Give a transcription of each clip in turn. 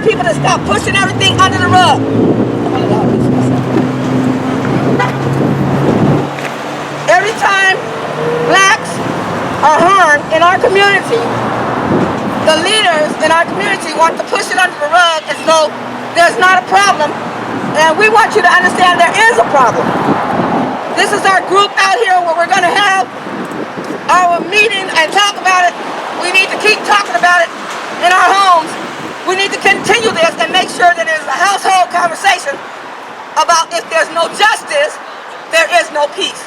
people to stop pushing everything under the rug. Every time blacks are harmed in our community, the leaders in our community want to push it under the rug as though there's not a problem. And we want you to understand there is a problem. This is our group out here where we're going to have our meeting and talk about it. We need to keep talking about it in our homes. We need to continue this and make sure that there's a household conversation about if there's no justice, there is no peace.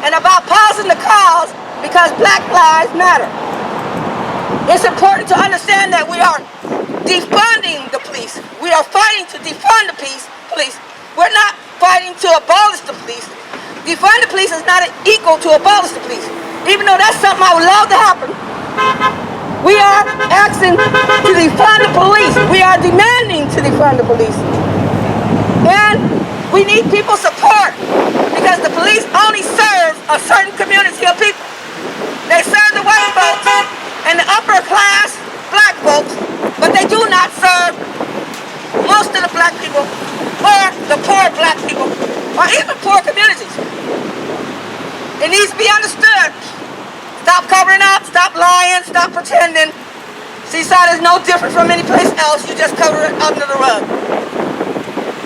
And about pausing the cause because Black Lives Matter. It's important to understand that we are defunding the police. We are fighting to defund the police. We're not fighting to abolish the police. Defund the police is not equal to abolish the police. Even though that's something I would love to happen, we are asking to defund the police. We are demanding to defund the police. And we need people's support because the police only serve a certain community of people. They serve the white folks and the upper class black folks, but they do not serve most of the black people or the poor black people or even poor communities. It needs to be understood. Stop covering up, stop lying, stop pretending. Seaside is no different from any place else. You just cover it under the rug.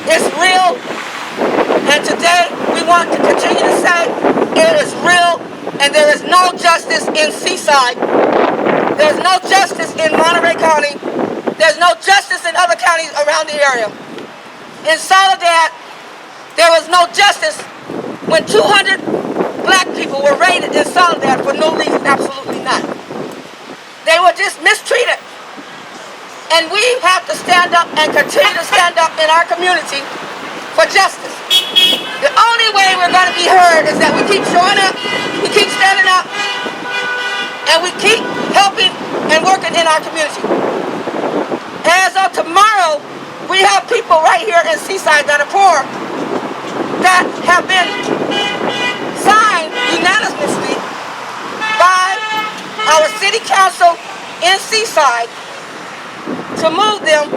It's real, and today we want to continue to say it is real, and there is no justice in Seaside. There's no justice in Monterey County. There's no justice in other counties around the area. In Soledad, there was no justice when 200 black people were raided in Soledad for no reason, absolutely not. They were just mistreated. And we have to stand up and continue to stand up in our community for justice. The only way we're going to be heard is that we keep showing up, we keep standing up, and we keep helping and working in our community. As of tomorrow, we have people right here in Seaside that are poor that have been signed unanimously by our city council in Seaside to move them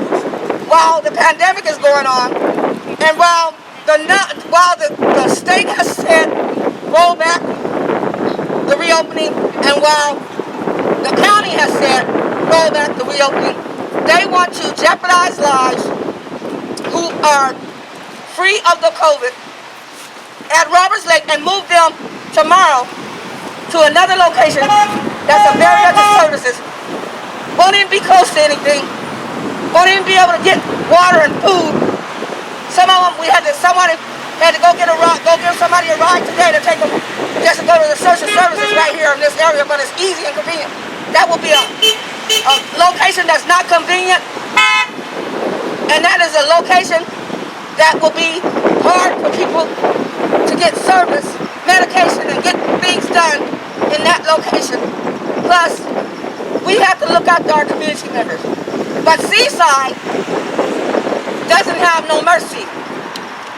while the pandemic is going on, and while the state has said roll back the reopening, and while the county has said roll back the reopening. They want to jeopardize lives who are free of the COVID at Roberts Lake and move them tomorrow to another location that's a barrier to services. Won't even be close to anything. Won't even be able to get water and food. Someone had to go give somebody a ride today to take them just to go to the social services right here in this area, but it's easy and convenient. That will be a location that's not convenient, and that is a location that will be hard for people to get service, medication, and get things done in that location. Plus, we have to look after our community members. But Seaside doesn't have no mercy,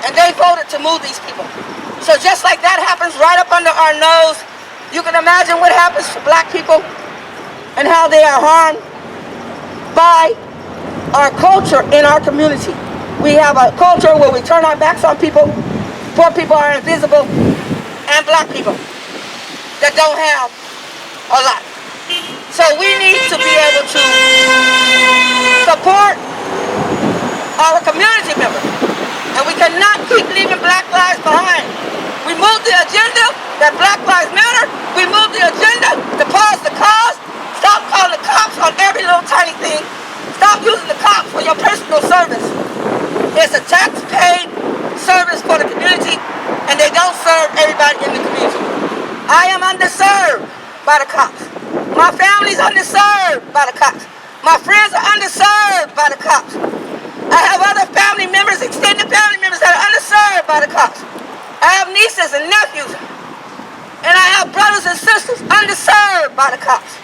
and they voted to move these people. So just like that happens right up under our nose, you can imagine what happens to black people and how they are harmed by our culture in our community. We have a culture where we turn our backs on people. Poor people are invisible, and black people that don't have a lot. So we need to be able to support our community members, and we cannot keep leaving Black lives behind. We moved the agenda that Black Lives Matter. We moved the agenda to pause the cause. Stop calling the cops on every little tiny thing. Stop using the cops for your personal service. It's a tax-paid service for the community, and they don't serve everybody in the community. I am underserved by the cops. My family's underserved by the cops. My friends are underserved by the cops. I have other family members, extended family members that are underserved by the cops. I have nieces and nephews, and I have brothers and sisters underserved by the cops.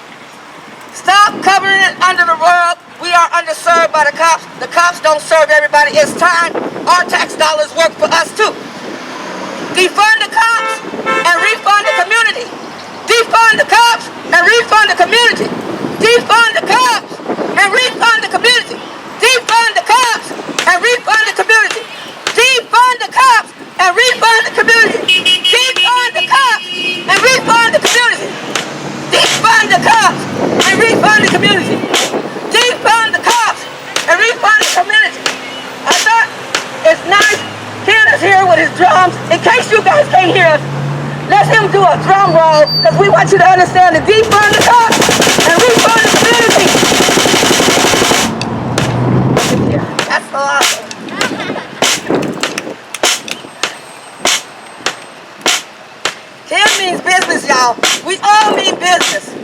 Stop covering it under the rug. We are underserved by the cops. The cops don't serve everybody. It's time our tax dollars work for us too. Defund the cops and refund the community. Defund the cops and refund the community. Defund the cops and refund the community. Defund do a drum roll because we want you to understand the defund the cops and refund the community. That's so awesome. Kim means business, y'all. We all mean business.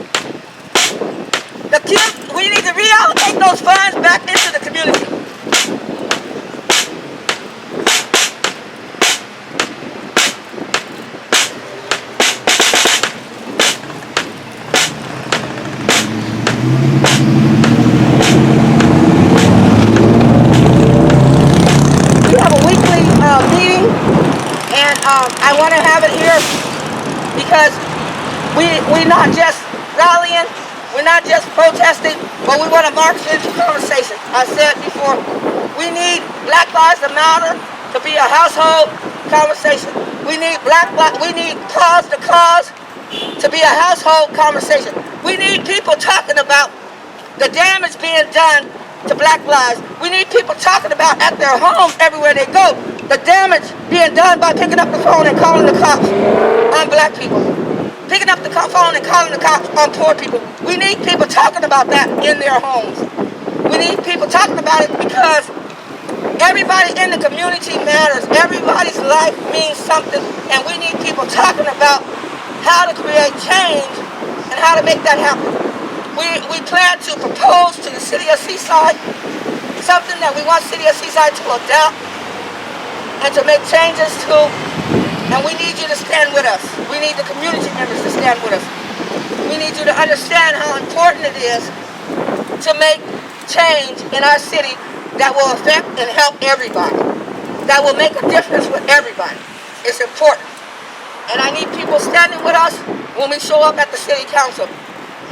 We need to reallocate those funds back into the community. We have a weekly meeting, and I want to have it here because we're not just rallying. We're not just protesting, but we want to march into conversation. I said before, we need Black Lives Matter to be a household conversation. We need we need Cause the Cause to be a household conversation. We need people talking about the damage being done to Black lives. We need people talking about at their homes, everywhere they go, the damage being done by picking up the phone and calling the cops on Black people. Picking up the phone and calling the cops on poor people. We need people talking about that in their homes. We need people talking about it because everybody in the community matters. Everybody's life means something, and we need people talking about how to create change and how to make that happen. We plan to propose to the city of Seaside something that we want city of Seaside to adopt and to make changes to. And we need you to stand with us. We need the community members to stand with us. We need you to understand how important it is to make change in our city that will affect and help everybody. That will make a difference with everybody. It's important. And I need people standing with us when we show up at the city council.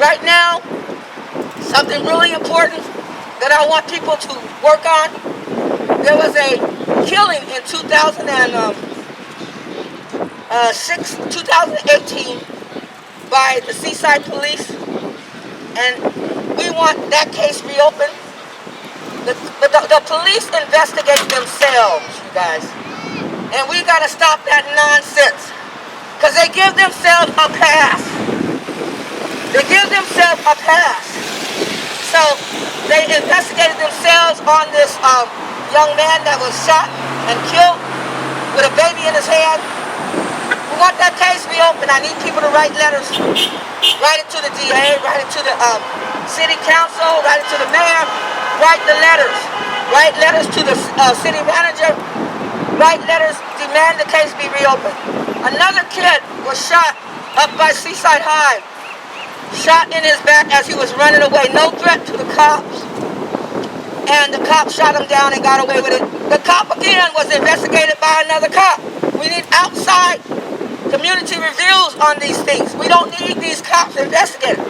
Right now, something really important that I want people to work on. There was a killing in 2018 by the Seaside police, and we want that case reopened. The police investigate themselves, you guys, and we got to stop that nonsense because they give themselves a pass. They give themselves a pass. So they investigated themselves on this young man that was shot and killed with a baby in his hand. We want that case reopened. I need people to write letters. Write it to the DA, write it to the city council, write it to the mayor. Write the letters. Write letters to the city manager. Write letters, demand the case be reopened. Another kid was shot up by Seaside High. Shot in his back as he was running away. No threat to the cops. And the cop shot him down and got away with it. The cop again was investigated by another cop. We need outside community reviews on these things. We don't need these cops investigated.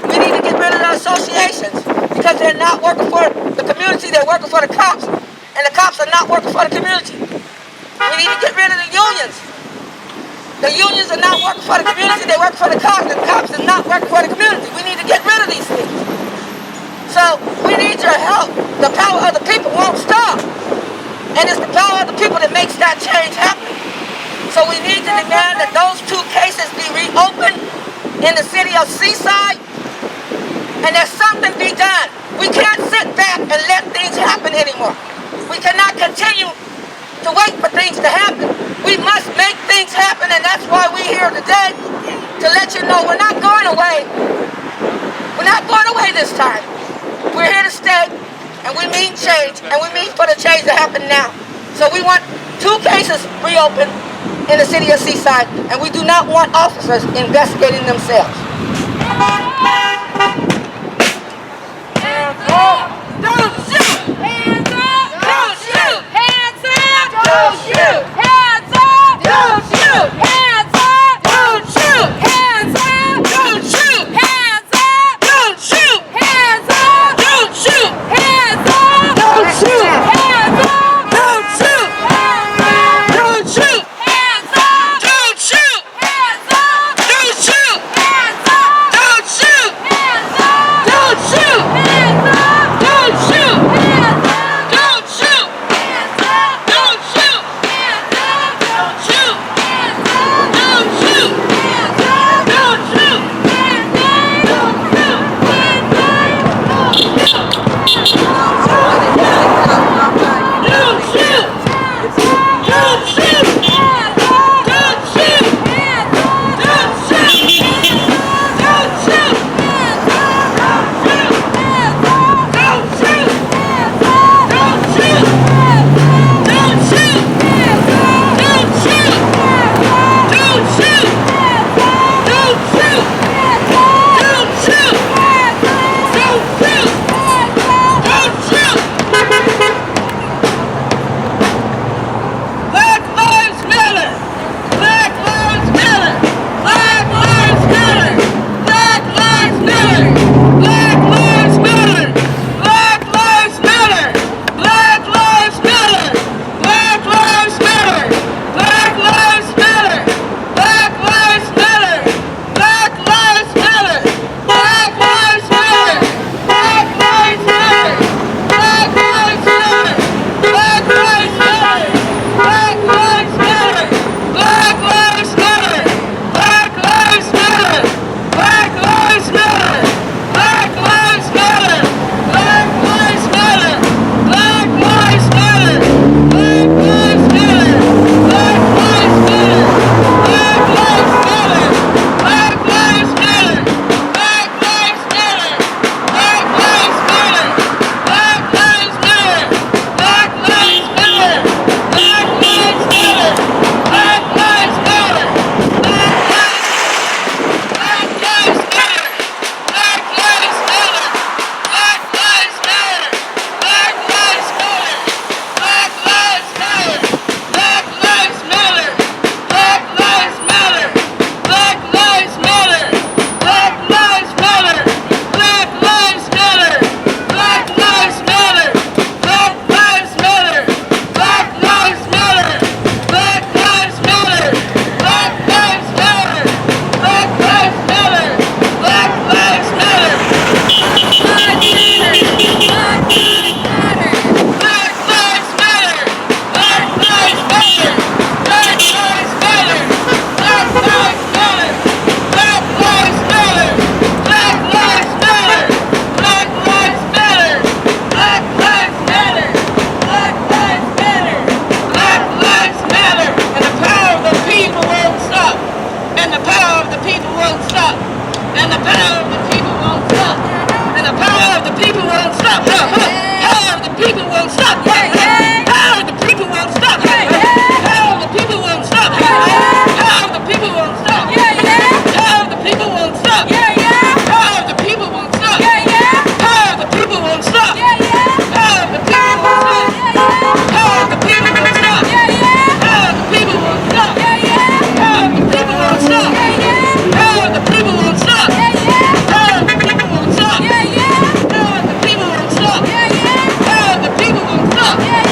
We need to get rid of the associations because they're not working for the community, they're working for the cops. And the cops are not working for the community. We need to get rid of the unions. The unions are not working for the community, they work for the cops. The cops are not working for the community. We need to get rid of these things. So we need your help. The power of the people won't stop. And it's the power of the people that makes that change happen. So we need to demand that those two cases be reopened in the city of Seaside and that something be done. We can't sit back and let things happen anymore. We cannot continue to wait for things to happen. We must make things happen, and that's why we're here today, to let you know we're not going away. We're not going away this time. We're here to stay, and we mean change, and we mean for the change to happen now. So we want two cases reopened in the city of Seaside, and we do not want officers investigating themselves. Hands up! Don't shoot! Hands up! Don't shoot! Hands up! Don't shoot! Hands up! Don't shoot! Hands up! Don't shoot! Hands up! Don't shoot! Hands up! Don't shoot! Hands up! Don't shoot! Hands up! Don't shoot! Hands up! Don't shoot! Don't shoot! Hands up! Don't shoot! Hands up! Don't shoot! Hands up! And the power of the people won't stop. And the power of the people won't stop. And the power of the people won't stop. Power of the people won't stop. Power of the people won't stop. Power of the people won't stop. Power of the people won't stop. Power of the people won't stop. Power of the people won't stop. Power of the people won't stop. Power of the people won't stop. Power of the people won't stop. Power of the people won't stop. Power of the people won't stop. Power of the people won't stop. Power of the people won't stop. Power of the people won't stop. Power of the people won't stop.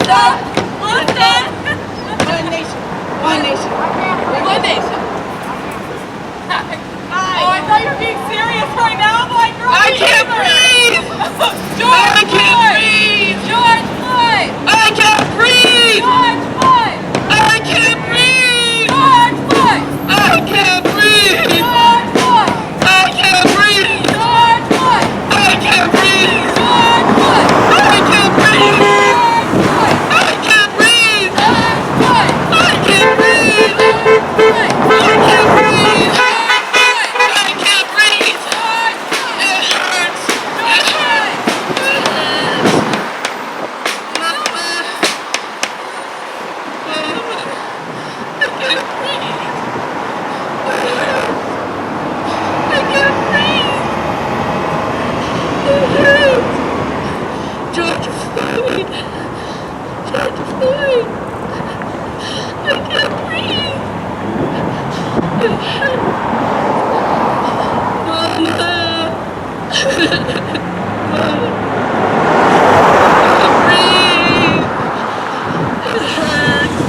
stop. One stop. One nation. One nation. One nation. Oh, I thought you were being serious right now. I'm like, girl, I can't breathe. George Floyd. George Floyd. I can't breathe. George Floyd. I can't breathe. George Floyd. I can't breathe. George Floyd. I can't breathe. George Floyd. I can't breathe. George Floyd. I can't breathe. I can't breathe. I can't breathe. I can't breathe. I can't breathe. It hurts. It hurts. It hurts. Mama. I can't breathe. It hurts. I can't breathe. It hurts. George Floyd. George Floyd. I can't breathe. It hurts. Mama. Mama. I can't breathe. It hurts.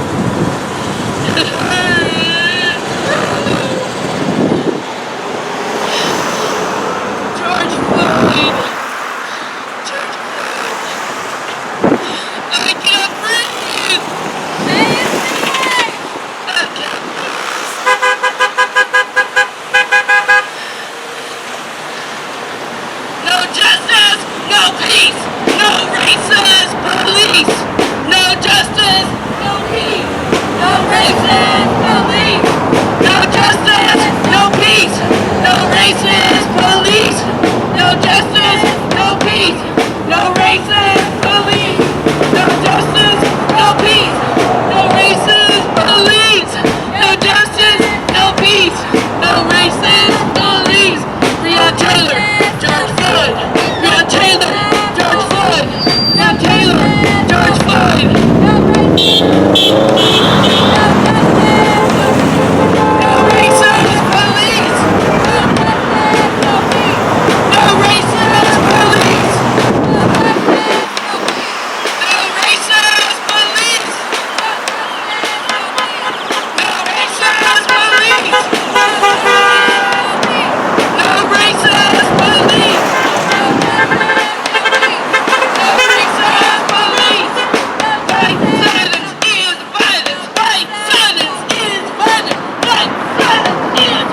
It hurts. George Floyd. George Floyd. I can't breathe. I can't No justice, no peace, no racist police. No justice, no peace, no racist police. No justice, no peace, no racist police. No justice, no peace, no racist police. No justice, no peace, no racist police. No justice, no peace, no racist police. Breonna Taylor, George Floyd. Breonna Taylor, George Floyd. Breonna Taylor, George Floyd. No racist police. No racist police. No racist police. No racist police. No racist police. No racist police. White silence is violence. White silence is violence. White silence is violence. White silence is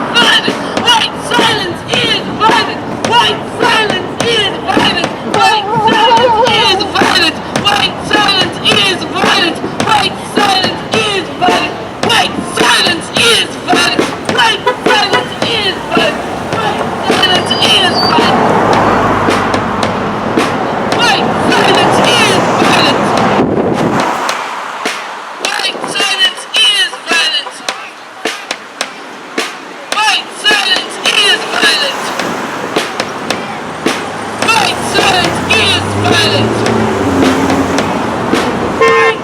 violence. White silence is violence. White silence is violence. White silence is violence. White silence is violence. White silence is violence. White silence is violence. White silence is violence. White silence is violence. White silence is violence. White silence is violence. White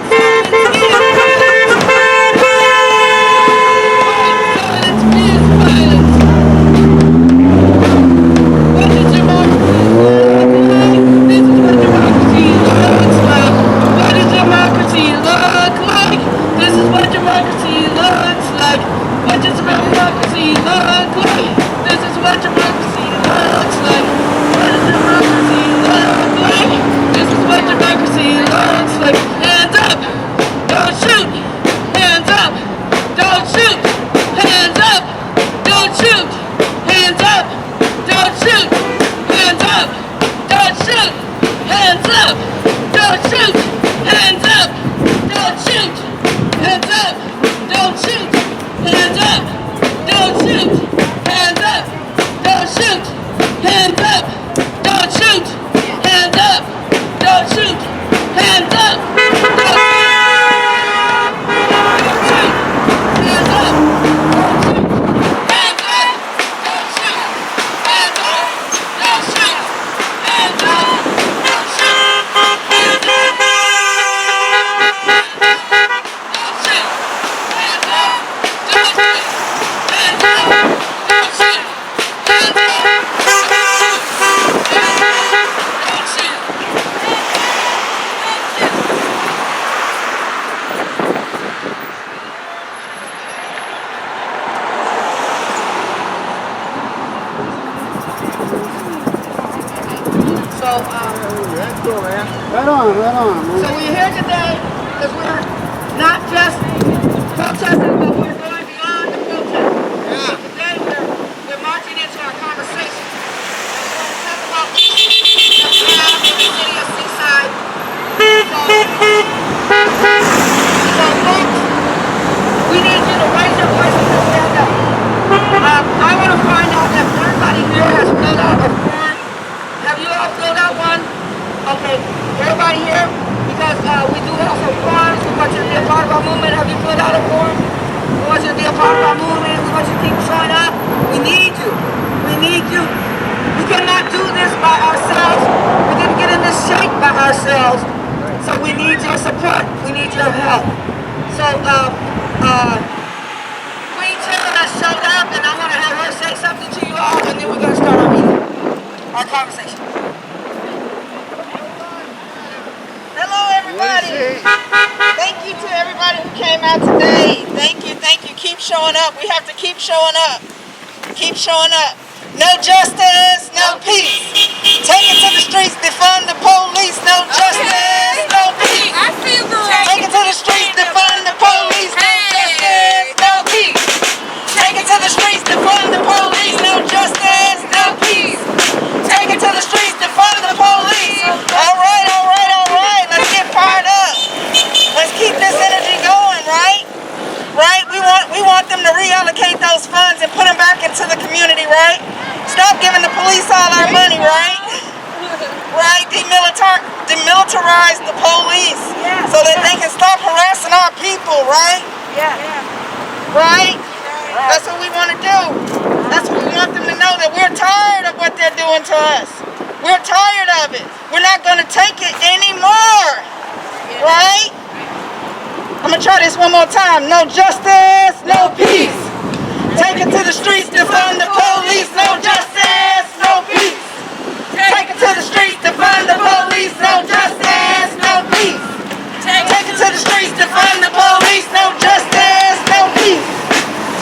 silence is violence. What is democracy? This is what democracy looks like. What does democracy look like? This is what democracy looks like. What does democracy look like? This is what democracy looks like. What does democracy look like? This is what democracy looks like. Hands up! Don't shoot! Hands up! Don't shoot! Hands up! Don't shoot! Hands up! Don't shoot! Hands up! Don't shoot! Hands up! Don't shoot! Hands up! Don't shoot! Hands up! Don't shoot! Hands up! Don't shoot! Hands up! Don't shoot! Hands up! Don't shoot! Hands up! Don't shoot! Hands up! Hands up! Cool, man. Right on, right on. So we're here today because we're not just protesting, but we're going beyond the protest. Yeah. Today we're marching into our conversation. And we're going to talk about the crowd in the city of Seaside. So folks, we need you to raise your voices and stand up. I want to find out if everybody here has filled out a form. Have you all filled out one? Okay, everybody here, because we do have some forms. We want you to be a part of our movement. Have you filled out a form? We want you to be a part of our movement. We want you to keep showing up. We need you. We need you. We cannot do this by ourselves. We didn't get in this shape by ourselves. So we need your support. We need your help. So, Queen Tim has showed up, and I want to have her say something to you all, and then we're going to start our meeting, our conversation. Hello, everybody. Thank you to everybody who came out today. Thank you, thank you. Keep showing up. We have to keep showing up. Keep showing up. No justice, no peace. Take it to the streets, defund the police. No justice, no peace. I feel good. Take it to the streets, defund the police. No justice, no peace. Take it to the streets, defund the police. No justice, no peace. Take it to the streets, defund the police. All right, all right, all right. Let's get fired up. Let's keep this energy going, right? Right? We want them to reallocate those funds and put them back into the community, right? Stop giving the police all our money, right? Right? Demilitarize the police so that they can stop harassing our people, right? Yeah. Right? That's what we want to do. That's what we want them to know, that we're tired of what they're doing to us. We're tired of it. We're not going to take it anymore. Right? I'm going to try this one more time. No justice, no peace. Take it to the streets, defund the police. No justice, no peace. Take it to the streets, defund the police. No justice, no peace. Take it to the streets, defund the police. No justice, no peace.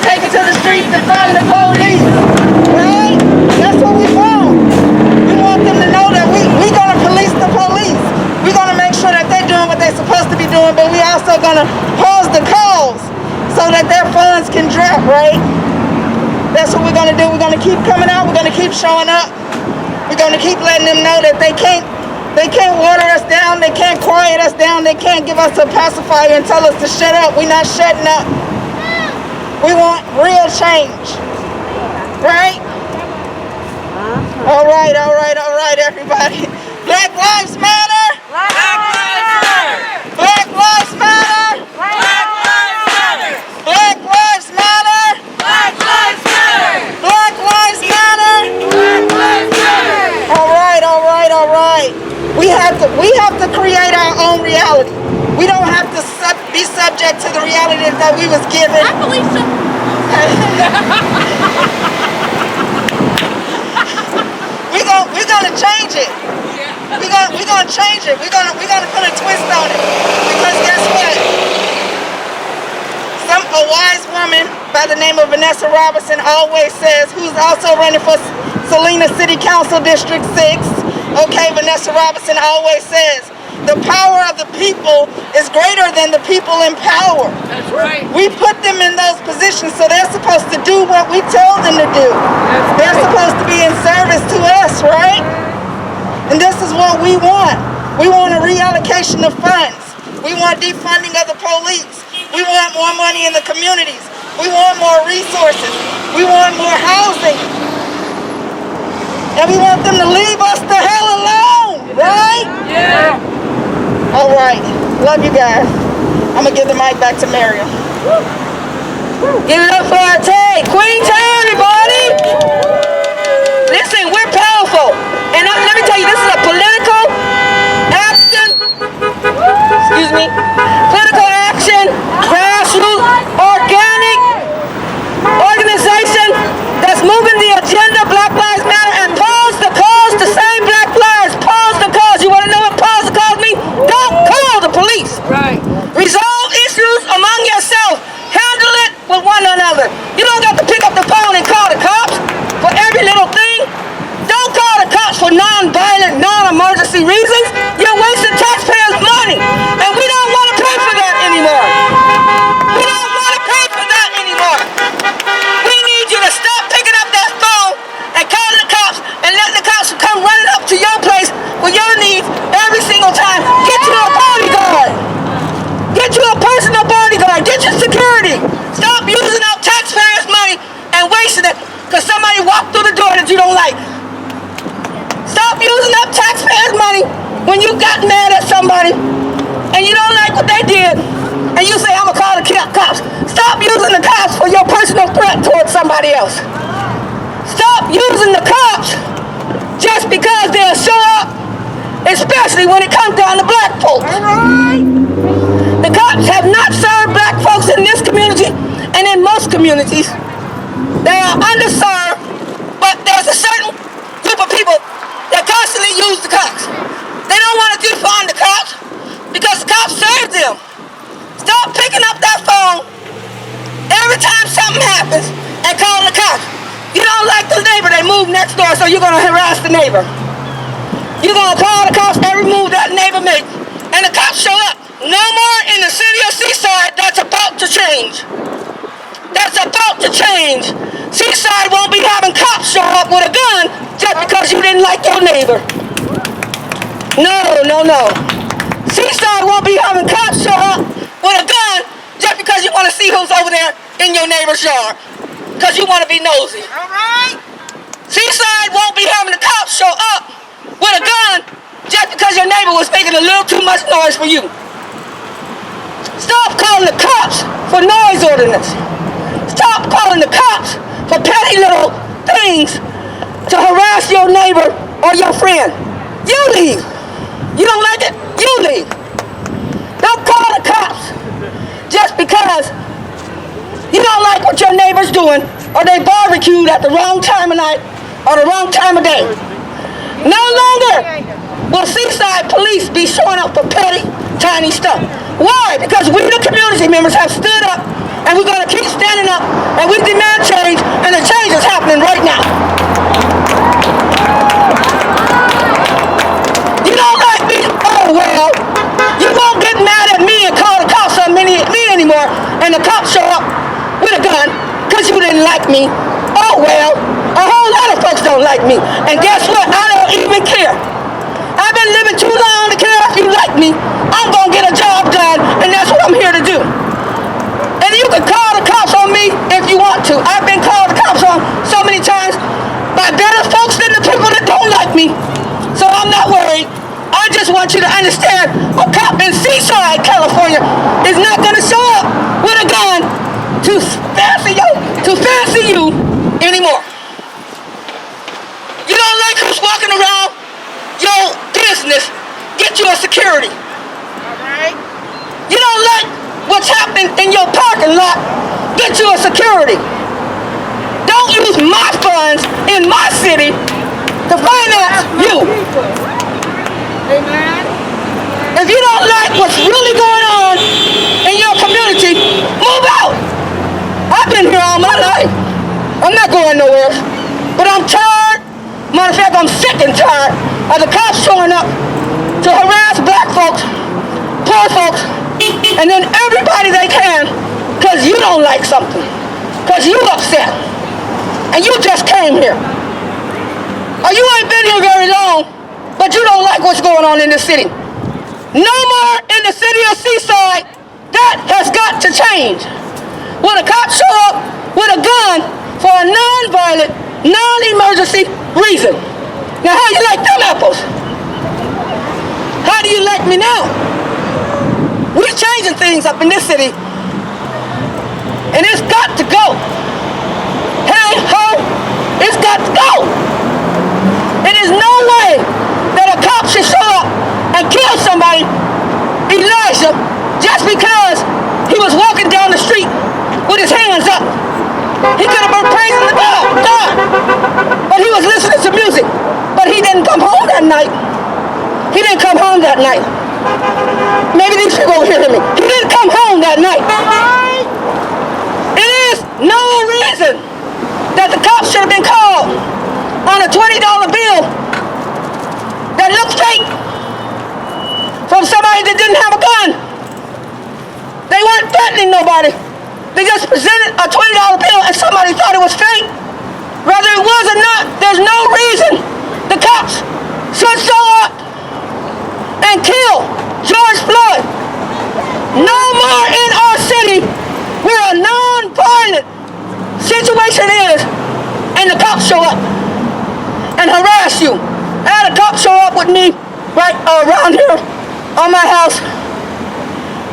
Take it to the streets, defund the police. Right? That's what we want. We want them to know that we're going to police the police. We're going to make sure that they're doing what they're supposed to be doing, but we're also going to pause the calls so that their funds can drop, right? That's what we're going to do. We're going to keep coming out. We're going to keep showing up. We're going to keep letting them know that they can't water us down. They can't quiet us down. They can't give us a pacifier and tell us to shut up. We're not shutting up. We want real change. Right? All right, all right, all right, everybody. Black Lives Matter. Black Lives Matter. Black Lives Matter. Black Lives Matter. Black Lives Matter. Black Lives Matter. Black Lives Matter. Black Lives Matter. All right, all right, all right. We have to create our own reality. We don't have to be subject to the reality that we was given. I believe so. We're gonna change it. We're gonna change it. We're gonna put a twist on it. Because guess what? A wise woman by the name of Vanessa Robinson always says, who's also running for Salina City Council District 6. Okay, Vanessa Robinson always says, the power of the people is greater than the people in power. That's right. We put them in those positions so they're supposed to do what we tell them to do. They're supposed to be in service to us, right? And this is what we want. We want a reallocation of funds. We want defunding of the police. We want more money in the communities. We want more resources. We want more housing. And we want them to leave us the hell alone, right? Yeah. All right. Love you guys. I'm going to give the mic back to Miriam. Give it up for our Tay. Queen Tay, everybody. Listen, we're powerful. And let me tell you, this is a political action. Excuse me. Political action, grassroots, organic organization that's moving the agenda, Black Lives Matter, and pause the cause to save Black lives. Pause the cause. You want to know what pause the cause means? Don't call the police. Right. Resolve issues among yourself. Handle it with one another. You don't got to pick up the phone and call the cops for every little thing. Don't call the cops for non-violent, non-emergency reasons. for your needs every single time. Get you a bodyguard. Get you a personal bodyguard. Get your security. Stop using up taxpayers' money and wasting it because somebody walked through the door that you don't like. Stop using up taxpayers' money when you got mad at somebody and you don't like what they did and you say, I'm going to call the cops. Stop using the cops for your personal threat towards somebody else. Stop using the cops just because they'll show up, especially when it comes down to black folks. The cops have not served black folks in this community and in most communities. They are underserved, but there's a certain group of people that constantly use the cops. They don't want to defund the cops because the cops serve them. Stop picking up that phone every time something happens and call the cops. You don't like the neighbor, they move next door, so you're going to harass the neighbor. You're going to call the cops every move that neighbor makes, and the cops show up. No more in the city of Seaside. That's about to change. That's about to change. Seaside won't be having cops show up with a gun just because you didn't like your neighbor. No. Seaside won't be having cops show up with a gun just because you want to see who's over there in your neighbor's yard. Because you want to be nosy. All right? Seaside won't be having the cops show up with a gun just because your neighbor was making a little too much noise for you. Stop calling the cops for noise ordinance. Stop calling the cops for petty little things to harass your neighbor or your friend. You leave. You don't like it? You leave. Don't call the cops just because you don't like what your neighbor's doing or they barbecued at the wrong time of night or the wrong time of day. No longer will Seaside police be showing up for petty, tiny stuff. Why? Because we, the community members, have stood up and we're going to keep standing up and we demand change, and the change is happening right now. You don't like me? Oh, well, you won't get mad at me and call the cops on me anymore and the cops show up with a gun because you didn't like me. Oh, well, a whole lot of folks don't like me. And guess what? I don't even care. I've been living too long to care if you like me. I'm going to get a job done, and that's what I'm here to do. And you can call the cops on me if you want to. I've been called the cops on so many times by better folks than the people that don't like me. So I'm not worried. I just want you to understand a cop in Seaside, California is not going to show up with a gun to fancy you anymore. You don't like who's walking around your business, get you a security. Alright? You don't like what's happening in your parking lot, get you a security. Don't use my funds in my city to finance you. Amen. If you don't like what's really going on in your community, move out. I've been here all my life. I'm not going nowhere. But I'm tired. Matter of fact, I'm sick and tired of the cops showing up to harass black folks, poor folks, and then everybody they can because you don't like something, because you upset, and you just came here. Or you ain't been here very long, but you don't like what's going on in the city. No more in the city of Seaside. That has got to change. When a cop show up with a gun for a non-violent, non-emergency reason. Now, how you like them apples? How do you like me now? We're changing things up in this city, and it's got to go. Hey, ho, it's got to go. It is no way that a cop should show up and kill somebody, Elijah, just because he was walking down the street with his hands up. He could have been praising the God, but he was listening to music. But he didn't come home that night. He didn't come home that night. Maybe these people over here hear me. He didn't come home that night. It is no reason that the cops should have been called on a $20 bill that looked fake from somebody that didn't have a gun. They weren't threatening nobody. They just presented a $20 bill and somebody thought it was fake. Whether it was or not, there's no reason the cops should show up I had a cop show up with me right around here on my house.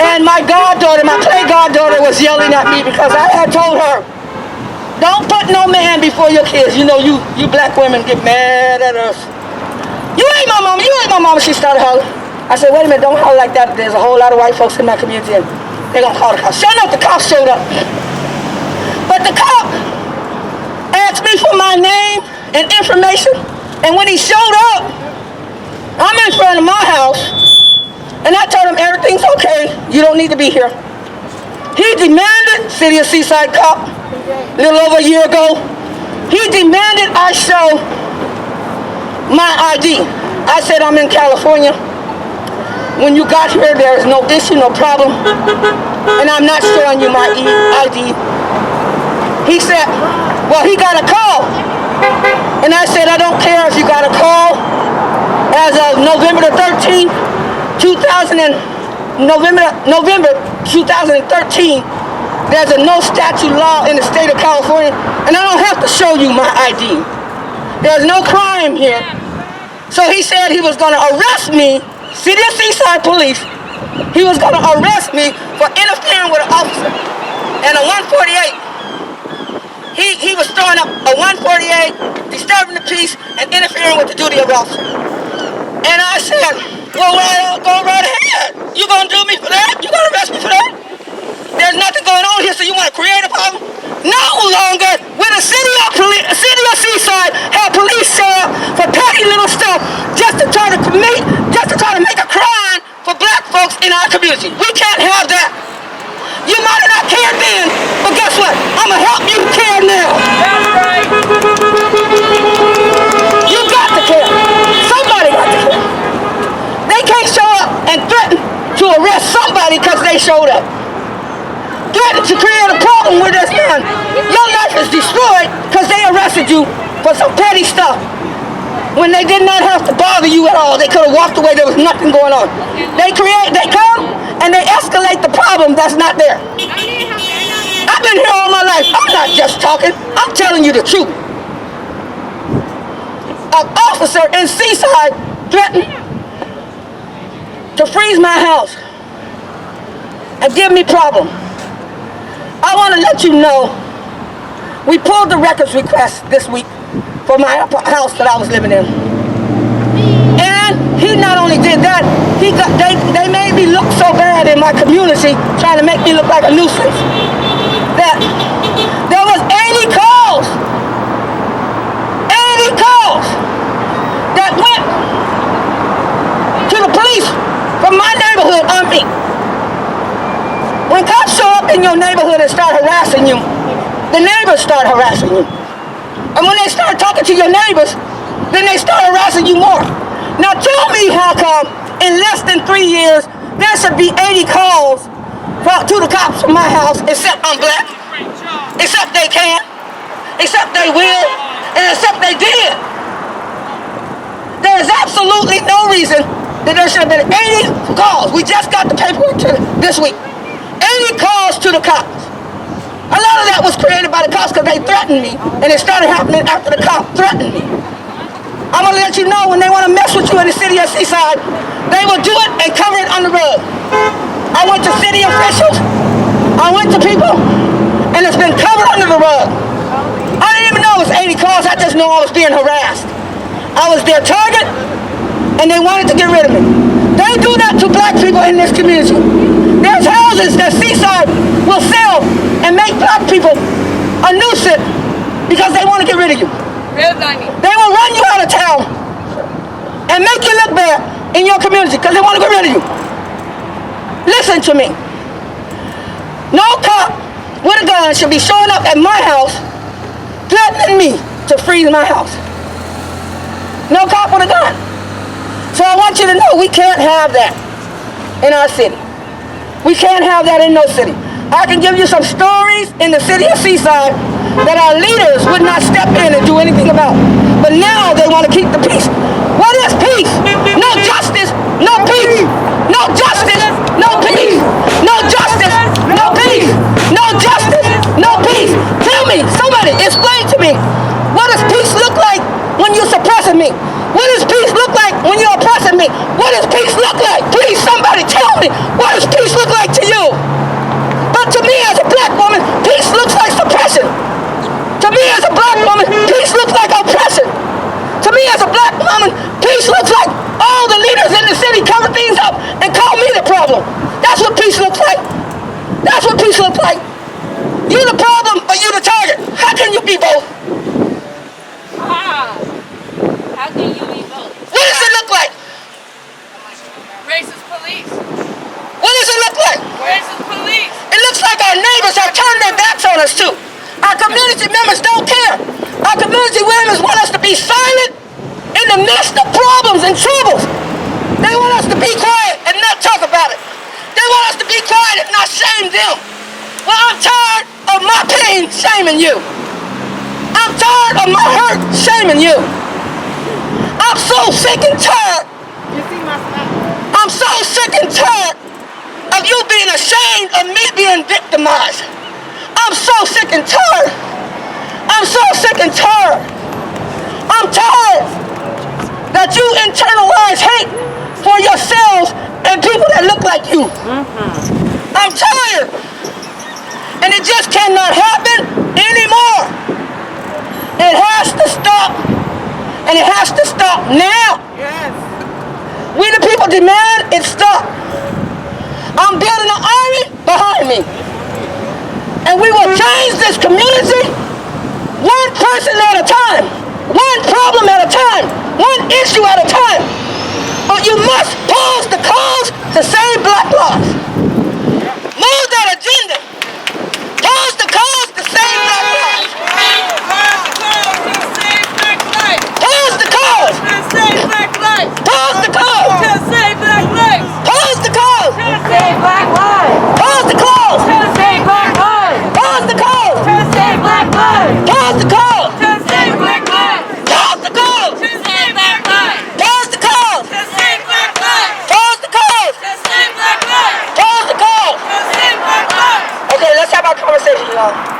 And my goddaughter, my play goddaughter, was yelling at me because I had told her, don't put no man before your kids. You know, you black women get mad at us. You ain't my mama, you ain't my mama. She started hollering. I said, wait a minute, don't holler like that. There's a whole lot of white folks in my community and they're gonna call the cops. Sure enough, the cops showed up. But the cop asked me for my name and information. And when he showed up, I'm in front of my house and I told him everything's okay. You don't need to be here. He demanded, City of Seaside cop, a little over a year ago, he demanded I show my ID. I said I'm in California. When you got here, there is no issue, no problem, and I'm not showing you my ID. He said, well, he got a call. And I said, I don't care if you got a call. As of November the 13th, November 2013, there's a no statute law in the state of California, and I don't have to show you my ID. There's no crime here. So he said he was going to arrest me, City of Seaside Police. He was going to arrest me for interfering with an officer. And a 148, he was throwing up a 148, disturbing the peace, and interfering with the duty of the officer. And I said, well, go right ahead. You going to do me for that? You going to arrest me for that? There's nothing going on here, so you want to create a problem? No longer will the city of Seaside have police show up for petty little stuff just to try to make a crime for black folks in our community. We can't have that. You might have not cared then, but guess what? I'm going to help you care now. That's right. You got to care. Somebody got to care. They can't show up and threaten to arrest somebody because they showed up. Threaten to create a problem where there's none. Your life is destroyed because they arrested you for some petty stuff. When they did not have to bother you at all. They could have walked away. There was nothing going on. They come and they escalate the problem that's not there. I've been here all my life. I'm not just talking. I'm telling you the truth. An officer in Seaside threatened to freeze my house and give me problem. I want to let you know, we pulled the records request this week for my house that I was living in. And he not only did that, they made me look so bad in my community, trying to make me look like a nuisance, that there was 80 calls that went to the police from my neighborhood on me. When cops show up in your neighborhood and start harassing you, the neighbors start harassing you. And when they start talking to your neighbors, then they start harassing you more. Now tell me how come in less than 3 years, there should be 80 calls to the cops from my house, except I'm black, except they can, except they will, and except they did. There is absolutely no reason that there should have been 80 calls. We just got the paperwork this week. 80 calls to the cops. A lot of that was created by the cops because they threatened me, and it started happening after the cop threatened me. I'm going to let you know, when they want to mess with you in the city of Seaside, they will do it and cover it on the rug. I went to city officials, I went to people, and it's been covered under the rug. I didn't even know it was 80 calls, I just know I was being harassed. I was their target, and they wanted to get rid of me. They do that to black people in this community. There's houses that Seaside will sell and make black people a nuisance because they want to get rid of you. They will run you out of town and make you look bad in your community because they want to get rid of you. Listen to me. No cop with a gun should be showing up at my house threatening me to freeze my house. No cop with a gun. So I want you to know we can't have that in our city. We can't have that in no city. I can give you some stories in the city of Seaside that our leaders would not step in and do anything about. But now they want to keep the peace. What is peace? No justice, no peace. No justice, no peace. No justice, no peace. No justice, no peace. Tell me, somebody explain to me, what does peace look like when you're suppressing me? What does peace me, what does peace look like to you? But to me as a black woman, peace looks like suppression. To me as a black woman, peace looks like oppression. To me as a black woman, peace looks like all the leaders in the city cover things up and call me the problem. That's what peace looks like. That's what peace looks like. You the problem, but you the target. How can you be both? How can you be both? What does it look like? Racist police. What does it look like? Racist police. It looks like our neighbors have turned their backs on us too. Our community members don't care. Our community members want us to be silent in the midst of problems and troubles. They want us to be quiet and not talk about it. They want us to be quiet and not shame them. Well, I'm tired of my pain shaming you. I'm tired of my hurt shaming you. I'm so sick and tired. I'm so sick and tired of you being ashamed of me being victimized. I'm so sick and tired. I'm so sick and tired. I'm tired that you internalize hate for yourselves and people that look like you. I'm tired. And it just cannot happen anymore. It has to stop. And it has to stop now. Yes. We the people demand it stop. I'm building an army behind me. And we will change this community one person at a time, one problem at a time, one issue at a time. But you must pause the calls to save black lives. Move that agenda. Pause the calls to save black lives. Pause the calls. Pause the calls. Save black lives. Pause the calls. Save black lives. Pause the calls. Save black lives. Pause the calls. Save black lives. Pause the calls. Save black lives. Pause the calls. Save black lives. Pause the calls. Save black lives. Pause the calls. Save black lives. Pause the calls. Save black lives. Okay, let's have our conversation, y'all.